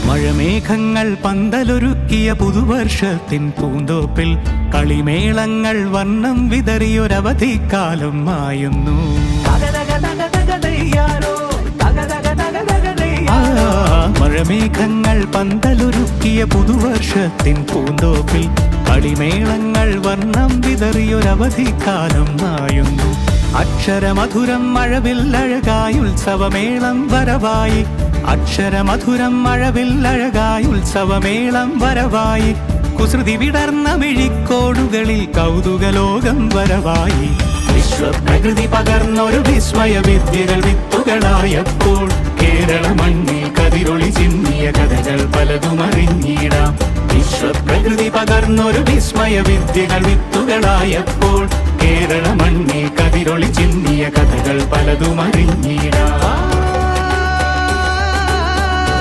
മഴമേഘങ്ങൾ പന്തലൊരുക്കിയ പുതുവർഷത്തിൻ പൂന്തോപ്പിൽ കളിമേളങ്ങൾ വർണ്ണം വിതറിയൊരവധിക്കാലം മായുന്നു. മഴമേഘങ്ങൾ പന്തലൊരുക്കിയ പുതുവർഷത്തിൻ പൂന്തോപ്പിൽ കളിമേളങ്ങൾ വർണ്ണം വിതറിയൊരവധിക്കാലം മായുന്നു. അക്ഷരമധുരം മഴവില്ലഴകായി ഉത്സവമേളം വരവായി. അക്ഷരമധുരം മഴവില്ലഴകായി ഉത്സവമേളം വരവായി. കുസൃതി വിടർന്ന മിഴിക്കോടുകളിൽ കൗതുകലോകം വരവായി. വിശ്വപ്രകൃതി പകർന്നൊരു വിസ്മയ വിദ്യകൾ വിത്തുകളായപ്പോൾ കേരള മണ്ണിൽ കതിരൊളി ചിന്നിയ കഥകൾ പലതും അറിഞ്ഞിടാം. വിശ്വപ്രകൃതി പകർന്നൊരു വിസ്മയ വിദ്യകൾ വിത്തുകളായപ്പോൾ കേരള മണ്ണിൽ കതിരൊളി ചിന്നിയ കഥകൾ പലതും അറിഞ്ഞിടാം.